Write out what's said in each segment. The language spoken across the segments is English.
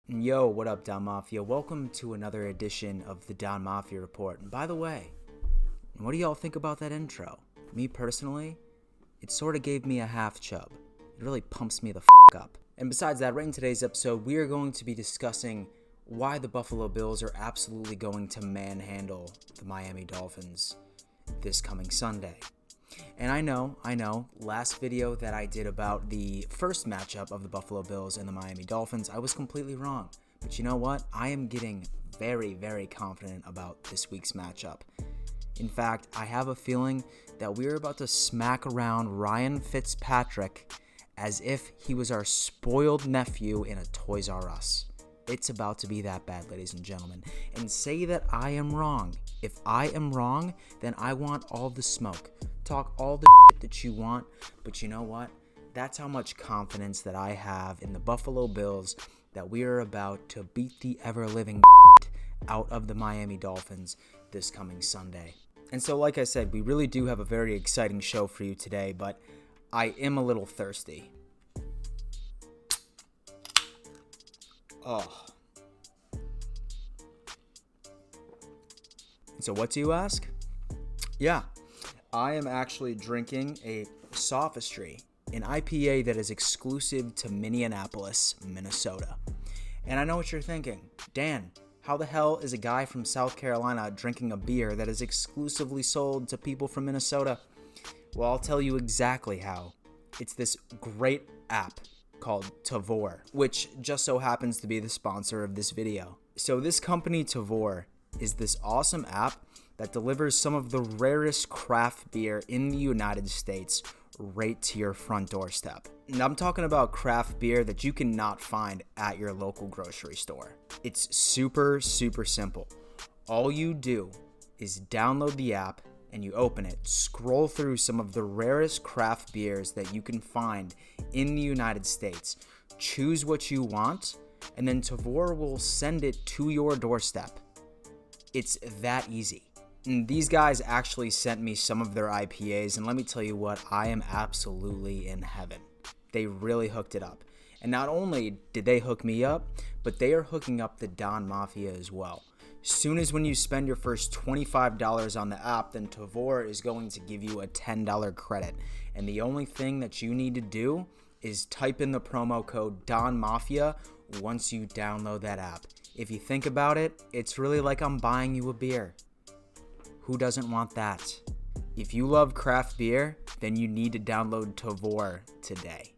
Yo, what up, Don Mafia? Welcome to another edition of the Don Mafia Report. And by the way, what do y'all think about that intro? Me personally, it sort of gave me a half chub. It really pumps me the up. And besides that, right in today's episode, we are going to be discussing why the Buffalo Bills are absolutely going to manhandle the Miami Dolphins this coming Sunday. And I know, last video that I did about the first matchup of the Buffalo Bills and the Miami Dolphins, I was completely wrong. But you know what? I am getting very, very confident about this week's matchup. In fact, I have a feeling that we're about to smack around Ryan Fitzpatrick as if he was our spoiled nephew in a Toys R Us. It's about to be that bad, ladies and gentlemen. And say that I am wrong. If I am wrong, then I want all the smoke. Talk all the shit that you want, but you know what? That's how much confidence that I have in the Buffalo Bills that we are about to beat the ever-living out of the Miami Dolphins this coming Sunday. And so, like I said, we really do have a very exciting show for you today, but I am a little thirsty. Oh. So what do you ask? Yeah, I am actually drinking a Sophistry, an IPA that is exclusive to Minneapolis, Minnesota. And I know what you're thinking. Dan, how the hell is a guy from South Carolina drinking a beer that is exclusively sold to people from Minnesota? Well, I'll tell you exactly how. It's this great app called Tavour, which just so happens to be the sponsor of this video. So this company, Tavour, is this awesome app that delivers some of the rarest craft beer in the United States right to your front doorstep. And I'm talking about craft beer that you cannot find at your local grocery store. It's super, super simple. All you do is download the app and you open it, scroll through some of the rarest craft beers that you can find in the United States, choose what you want, and then Tavour will send it to your doorstep. It's that easy. And these guys actually sent me some of their IPAs, and let me tell you what, I am absolutely in heaven. They really hooked it up. And not only did they hook me up, but they are hooking up the Don Mafia as well. Soon as when you spend your first $25 on the app, then Tavour is going to give you a $10 credit. And the only thing that you need to do is type in the promo code Don Mafia once you download that app. If you think about it, it's really like I'm buying you a beer. Who doesn't want that? If you love craft beer, then you need to download Tavour today.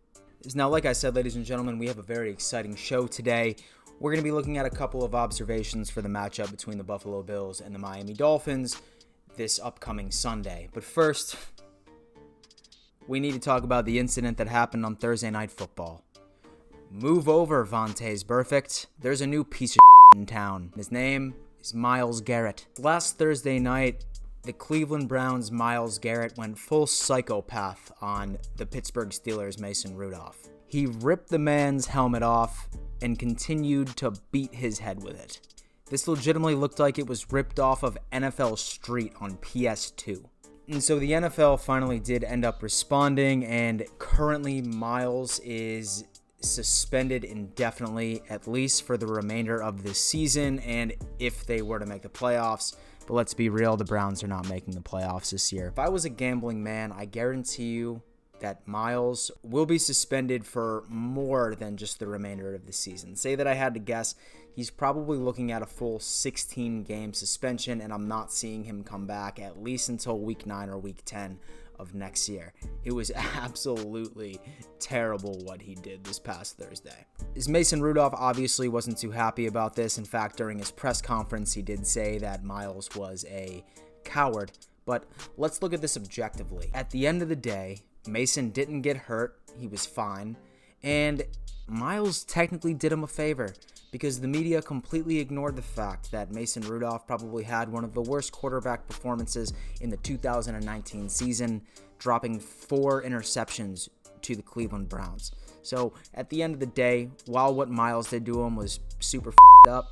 Now, like I said, ladies and gentlemen, we have a very exciting show today. We're going to be looking at a couple of observations for the matchup between the Buffalo Bills and the Miami Dolphins this upcoming Sunday. But first, we need to talk about the incident that happened on Thursday Night Football. Move over, Vontae's perfect. There's a new piece of in town. His name is Myles Garrett. Last Thursday night, the Cleveland Browns' Myles Garrett went full psychopath on the Pittsburgh Steelers' Mason Rudolph. He ripped the man's helmet off and continued to beat his head with it. This legitimately looked like it was ripped off of NFL Street on PS2. And so the NFL finally did end up responding, and currently Myles is suspended indefinitely, at least for the remainder of this season, and if they were to make the playoffs. But let's be real, the Browns are not making the playoffs this year. If I was a gambling man, I guarantee you that Myles will be suspended for more than just the remainder of the season. Say that I had to guess, he's probably looking at a full 16-game suspension, and I'm not seeing him come back at least until week 9 or week 10 of next year. It was absolutely terrible what he did this past Thursday. Mason Rudolph obviously wasn't too happy about this. In fact, during his press conference, he did say that Myles was a coward. But let's look at this objectively. At the end of the day, Mason didn't get hurt. He was fine. And Myles technically did him a favor because the media completely ignored the fact that Mason Rudolph probably had one of the worst quarterback performances in the 2019 season, dropping 4 interceptions to the Cleveland Browns. So at the end of the day, while what Myles did to him was super up,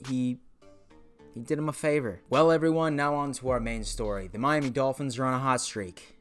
he did him a favor. Well, everyone, now on to our main story. The Miami Dolphins are on a hot streak.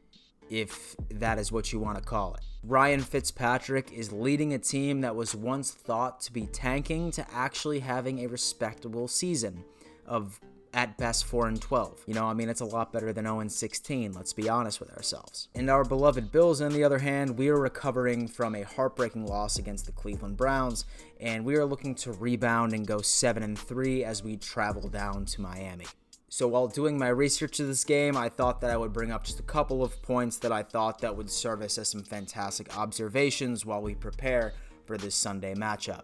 if that is what you want to call it. Ryan Fitzpatrick is leading a team that was once thought to be tanking to actually having a respectable season of at best 4-12. It's a lot better than 0-16, let's be honest with ourselves. And our beloved Bills, on the other hand, we are recovering from a heartbreaking loss against the Cleveland Browns, and we are looking to rebound and go 7-3 as we travel down to Miami. So while doing my research of this game, I thought that I would bring up just a couple of points that I thought that would serve us as some fantastic observations while we prepare for this Sunday matchup.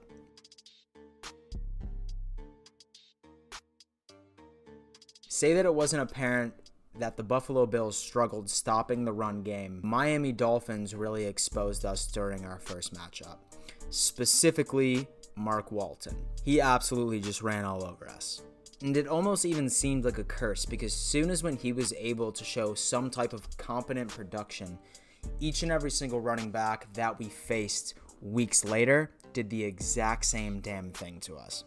Say that it wasn't apparent that the Buffalo Bills struggled stopping the run game. Miami Dolphins really exposed us during our first matchup. Specifically, Mark Walton. He absolutely just ran all over us. And it almost even seemed like a curse, because soon as when he was able to show some type of competent production, each and every single running back that we faced weeks later did the exact same damn thing to us.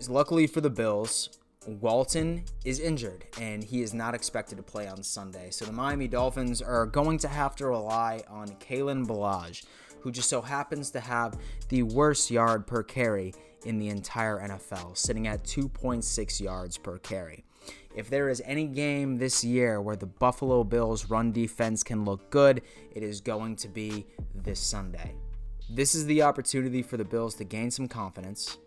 Luckily for the Bills, Walton is injured, and he is not expected to play on Sunday. So the Miami Dolphins are going to have to rely on Kalen Ballage, who just so happens to have the worst yard per carry in the entire NFL, sitting at 2.6 yards per carry. If there is any game this year where the Buffalo Bills run defense can look good, it is going to be this Sunday. This is the opportunity for the Bills to gain some confidence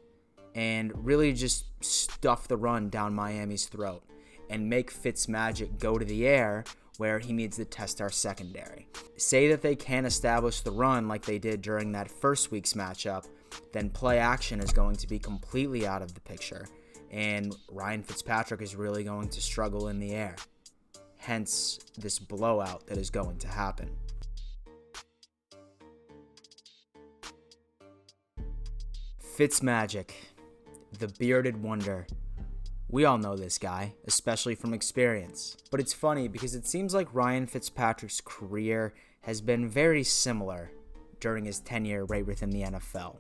and really just stuff the run down Miami's throat and make Fitzmagic go to the air where he needs to test our secondary. Say that they can establish the run like they did during that first week's matchup, then play action is going to be completely out of the picture, and Ryan Fitzpatrick is really going to struggle in the air. Hence, this blowout that is going to happen. Fitzmagic, the bearded wonder. We all know this guy, especially from experience. But it's funny because it seems like Ryan Fitzpatrick's career has been very similar during his tenure right within the NFL.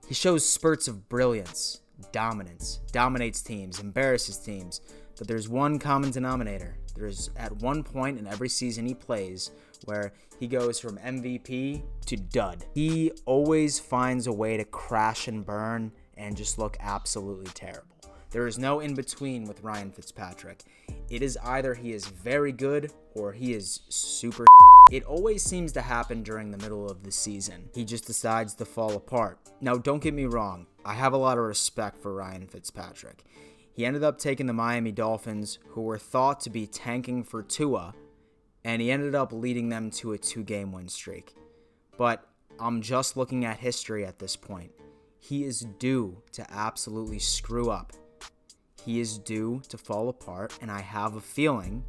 He shows spurts of brilliance, dominance, dominates teams, embarrasses teams, but there's one common denominator. There's at one point in every season he plays where he goes from MVP to dud. He always finds a way to crash and burn and just look absolutely terrible. There is no in-between with Ryan Fitzpatrick. It is either he is very good or he is super. It always seems to happen during the middle of the season. He just decides to fall apart. Now, don't get me wrong. I have a lot of respect for Ryan Fitzpatrick. He ended up taking the Miami Dolphins, who were thought to be tanking for Tua, and he ended up leading them to a 2-game win streak. But I'm just looking at history at this point. He is due to absolutely screw up. He is due to fall apart, and I have a feeling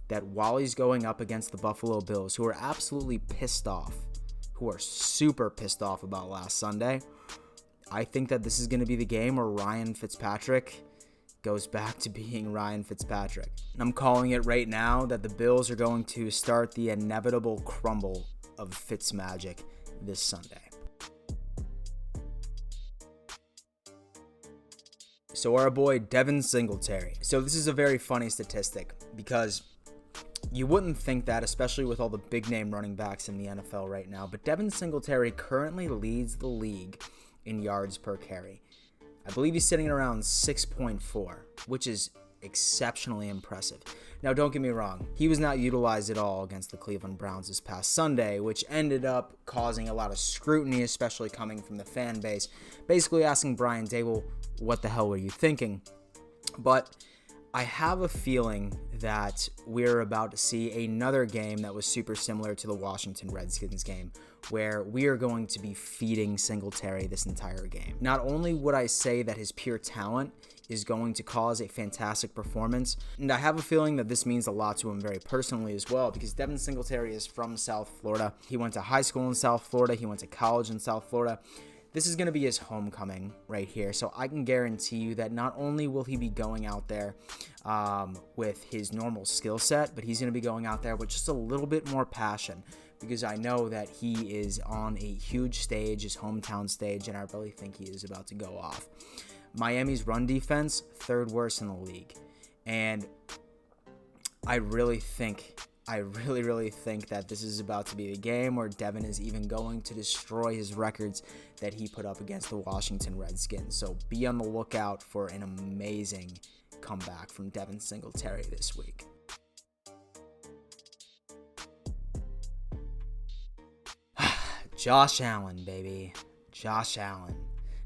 that while he's going up against the Buffalo Bills, who are absolutely pissed off, who are super pissed off about last Sunday, I think that this is going to be the game where Ryan Fitzpatrick goes back to being Ryan Fitzpatrick. And I'm calling it right now that the Bills are going to start the inevitable crumble of Fitzmagic this Sunday. So our boy Devin Singletary. So this is a very funny statistic because you wouldn't think that, especially with all the big name running backs in the NFL right now, but Devin Singletary currently leads the league in yards per carry. I believe he's sitting at around 6.4, which is exceptionally impressive. Now, don't get me wrong. He was not utilized at all against the Cleveland Browns this past Sunday, which ended up causing a lot of scrutiny, especially coming from the fan base, basically asking Brian Dable, what the hell were you thinking? But I have a feeling that we're about to see another game that was super similar to the Washington Redskins game, where we are going to be feeding Singletary this entire game. Not only would I say that his pure talent is going to cause a fantastic performance, and I have a feeling that this means a lot to him very personally as well, because Devin Singletary is from South Florida. He went to high school in South Florida. He went to college in South Florida. This is going to be his homecoming right here. So I can guarantee you that not only will he be going out there with his normal skill set, but he's going to be going out there with just a little bit more passion, because I know that he is on a huge stage, his hometown stage, and I really think he is about to go off. Miami's run defense, third worst in the league. And I really think I really, really think that this is about to be the game where Devin is even going to destroy his records that he put up against the Washington Redskins. So be on the lookout for an amazing comeback from Devin Singletary this week. Josh Allen, baby. Josh Allen.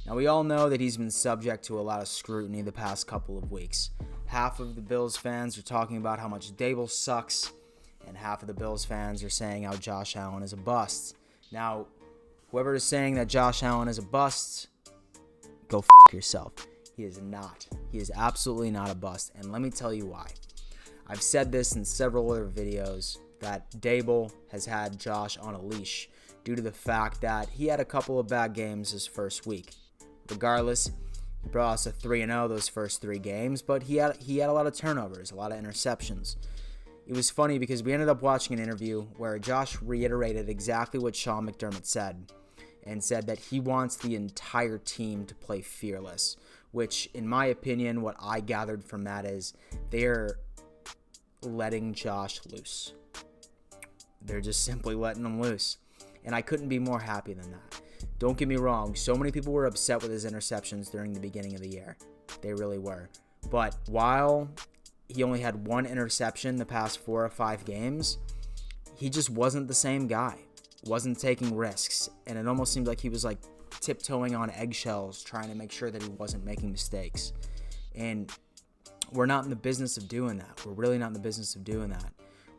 Now, we all know that he's been subject to a lot of scrutiny the past couple of weeks. Half of the Bills fans are talking about how much Dable sucks, and half of the Bills fans are saying how Josh Allen is a bust. Now, whoever is saying that Josh Allen is a bust, go f*** yourself. He is not. He is absolutely not a bust, and let me tell you why. I've said this in several other videos that Dable has had Josh on a leash due to the fact that he had a couple of bad games his first week. Regardless, he brought us a 3-0 those first 3 games, but he had a lot of turnovers, a lot of interceptions. It was funny because we ended up watching an interview where Josh reiterated exactly what Sean McDermott said and said that he wants the entire team to play fearless, which, in my opinion, what I gathered from that is they're letting Josh loose. They're just simply letting him loose. And I couldn't be more happy than that. Don't get me wrong, so many people were upset with his interceptions during the beginning of the year. They really were. But while he only had 1 interception the past 4 or 5 games, he just wasn't the same guy. Wasn't taking risks. And it almost seemed like he was like tiptoeing on eggshells trying to make sure that he wasn't making mistakes. And we're not in the business of doing that. We're really not in the business of doing that.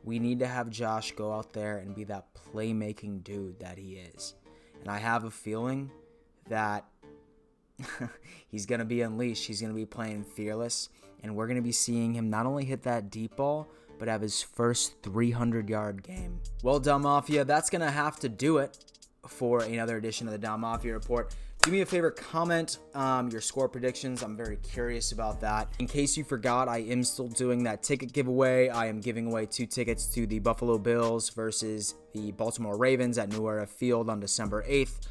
We need to have Josh go out there and be that playmaking dude that he is. And I have a feeling that he's going to be unleashed. He's going to be playing fearless. And we're going to be seeing him not only hit that deep ball, but have his first 300-yard game. Well, Dom Mafia, that's going to have to do it for another edition of the Dom Mafia Report. Do me a favor, comment your score predictions. I'm very curious about that. In case you forgot, I am still doing that ticket giveaway. I am giving away 2 tickets to the Buffalo Bills versus the Baltimore Ravens at New Era Field on December 8th.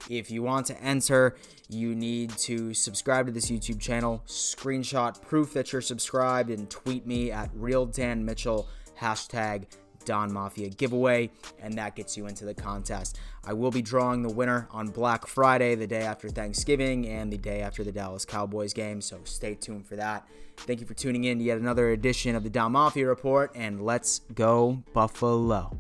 If you want to enter, you need to subscribe to this YouTube channel, screenshot proof that you're subscribed, and tweet me at RealDanMitchell, Don Mafia giveaway, and that gets you into the contest. I will be drawing the winner on Black Friday, the day after Thanksgiving, and the day after the Dallas Cowboys game, so stay tuned for that. Thank you for tuning in to yet another edition of the Dom Mafia Report, and let's go Buffalo.